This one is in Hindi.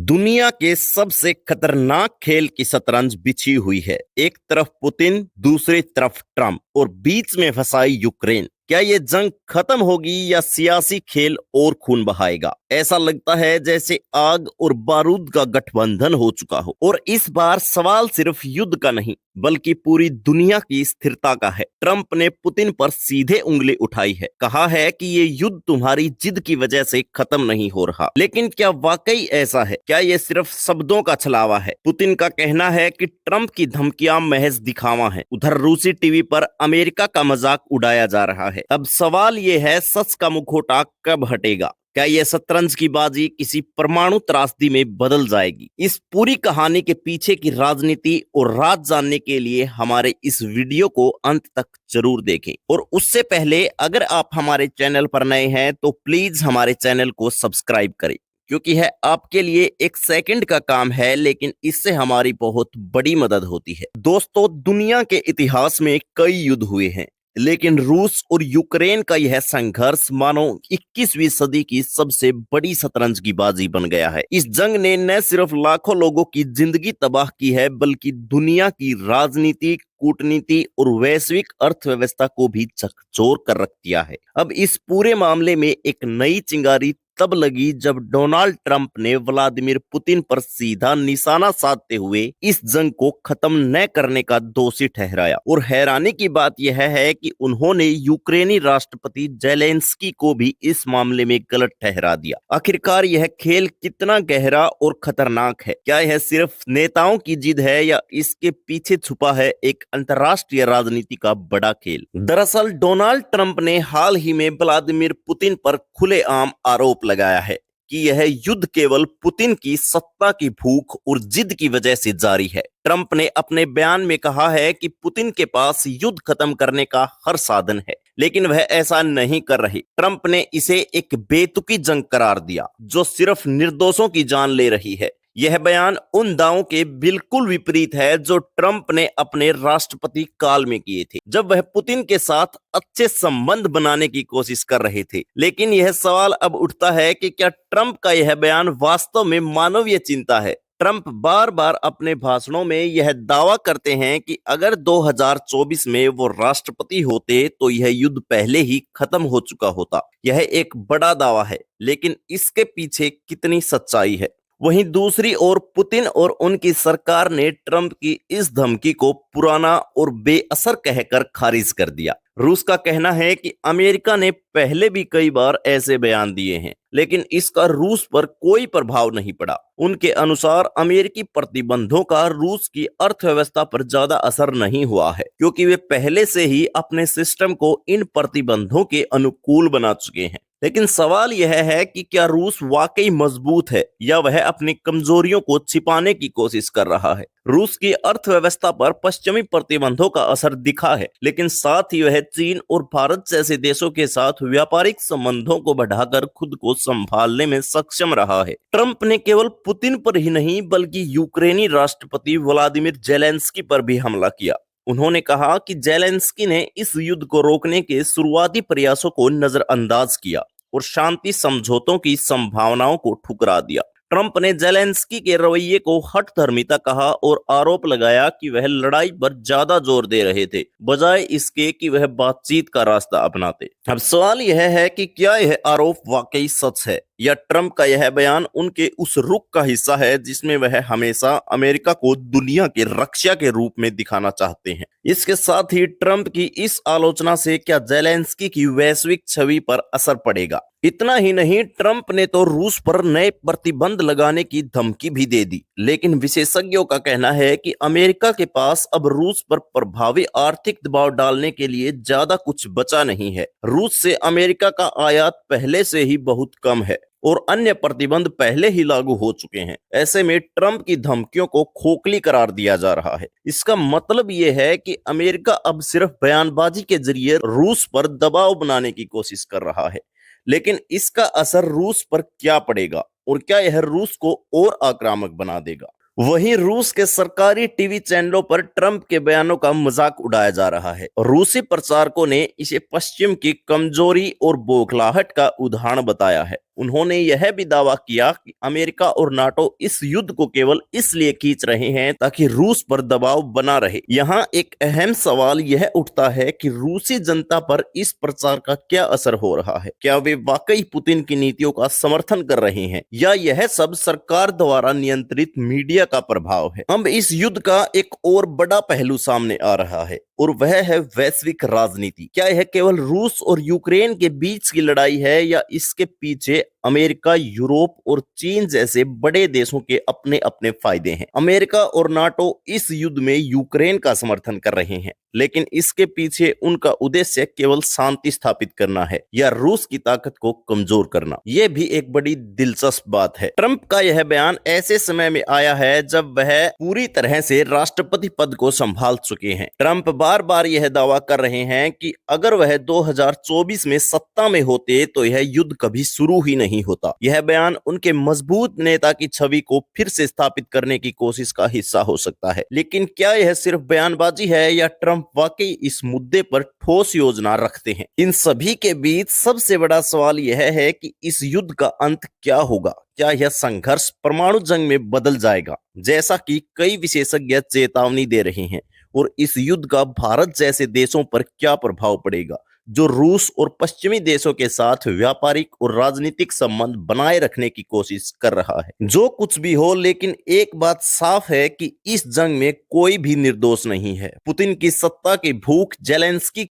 दुनिया के सबसे खतरनाक खेल की शतरंज बिछी हुई है। एक तरफ पुतिन, दूसरी तरफ ट्रंप और बीच में फंसाई यूक्रेन। क्या ये जंग खत्म होगी या सियासी खेल और खून बहाएगा? ऐसा लगता है जैसे आग और बारूद का गठबंधन हो चुका हो। और इस बार सवाल सिर्फ युद्ध का नहीं बल्कि पूरी दुनिया की स्थिरता का है। ट्रंप ने पुतिन पर सीधे उंगली उठाई है, कहा है कि ये युद्ध तुम्हारी जिद की वजह से खत्म नहीं हो रहा। लेकिन क्या वाकई ऐसा है? क्या ये सिर्फ शब्दों का छलावा है? पुतिन का कहना है कि ट्रंप की धमकियां महज दिखावा है। उधर रूसी टीवी पर अमेरिका का मजाक उड़ाया जा रहा है। अब सवाल ये है, सच का मुखौटा कब हटेगा? क्या यह शतरंज की बाजी किसी परमाणु त्रासदी में बदल जाएगी? इस पूरी कहानी के पीछे की राजनीति और राज जानने के लिए हमारे इस वीडियो को अंत तक जरूर देखें। और उससे पहले अगर आप हमारे चैनल पर नए हैं तो प्लीज हमारे चैनल को सब्सक्राइब करें, क्योंकि है आपके लिए एक सेकंड का काम है, लेकिन इससे हमारी बहुत बड़ी मदद होती है। दोस्तों, दुनिया के इतिहास में कई युद्ध हुए हैं, लेकिन रूस और यूक्रेन का यह संघर्ष मानो 21वीं सदी की सबसे बड़ी शतरंज की बाजी बन गया है। इस जंग ने न सिर्फ लाखों लोगों की जिंदगी तबाह की है, बल्कि दुनिया की राजनीति, कूटनीति और वैश्विक अर्थव्यवस्था को भी झकझोर कर रख दिया है। अब इस पूरे मामले में एक नई चिंगारी तब लगी जब डोनाल्ड ट्रंप ने व्लादिमीर पुतिन पर सीधा निशाना साधते हुए इस जंग को खत्म न करने का दोषी ठहराया। और हैरानी की बात यह है कि उन्होंने यूक्रेनी राष्ट्रपति जेलेंस्की को भी इस मामले में गलत ठहरा दिया। आखिरकार यह खेल कितना गहरा और खतरनाक है? क्या यह सिर्फ नेताओं की जिद है या इसके पीछे छुपा है एक अंतर्राष्ट्रीय राजनीति का बड़ा खेल? दरअसल डोनाल्ड ट्रंप ने हाल ही में व्लादिमीर पुतिन पर खुलेआम आरोप लगाया है कि यह युद्ध केवल पुतिन की सत्ता की भूख और जिद की वजह से जारी है। ट्रंप ने अपने बयान में कहा है कि पुतिन के पास युद्ध खत्म करने का हर साधन है, लेकिन वह ऐसा नहीं कर रहे। ट्रंप ने इसे एक बेतुकी जंग करार दिया जो सिर्फ निर्दोषों की जान ले रही है। यह बयान उन दावों के बिल्कुल विपरीत है जो ट्रंप ने अपने राष्ट्रपति काल में किए थे, जब वह पुतिन के साथ अच्छे संबंध बनाने की कोशिश कर रहे थे। लेकिन यह सवाल अब उठता है कि क्या ट्रंप का यह बयान वास्तव में मानवीय चिंता है? ट्रंप बार बार अपने भाषणों में यह दावा करते हैं कि अगर 2024 में वो राष्ट्रपति होते तो यह युद्ध पहले ही खत्म हो चुका होता। यह एक बड़ा दावा है, लेकिन इसके पीछे कितनी सच्चाई है? वहीं दूसरी ओर पुतिन और उनकी सरकार ने ट्रंप की इस धमकी को पुराना और बेअसर कहकर खारिज कर दिया। रूस का कहना है कि अमेरिका ने पहले भी कई बार ऐसे बयान दिए हैं, लेकिन इसका रूस पर कोई प्रभाव नहीं पड़ा। उनके अनुसार अमेरिकी प्रतिबंधों का रूस की अर्थव्यवस्था पर ज्यादा असर नहीं हुआ है, क्योंकि वे पहले से ही अपने सिस्टम को इन प्रतिबंधों के अनुकूल बना चुके हैं। लेकिन सवाल यह है कि क्या रूस वाकई मजबूत है या वह अपनी कमजोरियों को छिपाने की कोशिश कर रहा है? रूस की अर्थव्यवस्था पर पश्चिमी प्रतिबंधों का असर दिखा है, लेकिन साथ ही वह चीन और भारत जैसे देशों के साथ व्यापारिक संबंधों को बढ़ाकर खुद को संभालने में सक्षम रहा है। ट्रंप ने केवल पुतिन पर ही नहीं बल्कि यूक्रेनी राष्ट्रपति व्लादिमीर जेलेंस्की पर भी हमला किया। उन्होंने कहा कि जेलेंस्की ने इस युद्ध को रोकने के शुरुआती प्रयासों को नजरअंदाज किया और शांति समझौतों की संभावनाओं को ठुकरा दिया। ट्रंप ने जेलेंस्की के रवैये को हठधर्मिता कहा और आरोप लगाया कि वह लड़ाई पर ज्यादा जोर दे रहे थे, बजाय इसके कि वह बातचीत का रास्ता अपनाते। अब सवाल यह है कि क्या यह आरोप वाकई सच है या ट्रंप का यह बयान उनके उस रुख का हिस्सा है जिसमें वह हमेशा अमेरिका को दुनिया के रक्षा के रूप में दिखाना चाहते हैं। इसके साथ ही ट्रंप की इस आलोचना से क्या जेलेंस्की की वैश्विक छवि पर असर पड़ेगा? इतना ही नहीं, ट्रंप ने तो रूस पर नए प्रतिबंध लगाने की धमकी भी दे दी। लेकिन विशेषज्ञों का कहना है कि अमेरिका के पास अब रूस पर प्रभावी आर्थिक दबाव डालने के लिए ज्यादा कुछ बचा नहीं है। रूस से अमेरिका का आयात पहले से ही बहुत कम है और अन्य प्रतिबंध पहले ही लागू हो चुके हैं। ऐसे में ट्रंप की धमकियों को खोखली करार दिया जा रहा है। इसका मतलब यह है कि अमेरिका अब सिर्फ बयानबाजी के जरिए रूस पर दबाव बनाने की कोशिश कर रहा है, लेकिन इसका असर रूस पर क्या पड़ेगा और क्या यह रूस को और आक्रामक बना देगा? वहीं रूस के सरकारी टीवी चैनलों पर ट्रंप के बयानों का मजाक उड़ाया जा रहा है। रूसी प्रचारकों ने इसे पश्चिम की कमजोरी और बौखलाहट का उदाहरण बताया है। उन्होंने यह भी दावा किया कि अमेरिका और नाटो इस युद्ध को केवल इसलिए खींच रहे हैं ताकि रूस पर दबाव बना रहे। यहाँ एक अहम सवाल यह उठता है कि रूसी जनता पर इस प्रचार का क्या असर हो रहा है। क्या वे वाकई पुतिन की नीतियों का समर्थन कर रहे हैं या यह सब सरकार द्वारा नियंत्रित मीडिया का प्रभाव है। अब इस युद्ध का एक और बड़ा पहलू सामने आ रहा है और वह है वैश्विक राजनीति। क्या यह केवल रूस और यूक्रेन के बीच की लड़ाई है या इसके पीछे अमेरिका, यूरोप और चीन जैसे बड़े देशों के अपने अपने फायदे हैं। अमेरिका और नाटो इस युद्ध में यूक्रेन का समर्थन कर रहे हैं, लेकिन इसके पीछे उनका उद्देश्य केवल शांति स्थापित करना है या रूस की ताकत को कमजोर करना। यह भी एक बड़ी दिलचस्प बात है। ट्रंप का यह बयान ऐसे समय में आया है जब वह पूरी तरह से राष्ट्रपति पद को संभाल चुके हैं। ट्रंप बार बार यह दावा कर रहे हैं कि अगर वह 2024 में सत्ता में होते तो यह युद्ध कभी शुरू ही नहीं होता। यह बयान उनके मजबूत नेता की छवि को फिर से स्थापित करने की कोशिश का हिस्सा हो सकता है। लेकिन क्या यह सिर्फ बयानबाजी है या ट्रंप वाकई इस मुद्दे पर ठोस योजना रखते हैं? इन सभी के बीच सबसे बड़ा सवाल यह है कि इस युद्ध का अंत क्या होगा। क्या यह संघर्ष परमाणु जंग में बदल जाएगा, जैसा कि कई विशेषज्ञ चेतावनी दे रहे हैं? और इस युद्ध का भारत जैसे देशों पर क्या प्रभाव पड़ेगा, जो रूस और पश्चिमी देशों के साथ व्यापारिक और राजनीतिक संबंध बनाए रखने की कोशिश कर रहा है? जो कुछ भी हो, लेकिन एक बात साफ है कि इस जंग में कोई भी निर्दोष नहीं है। पुतिन की सत्ता की भूख, जेलेंस्की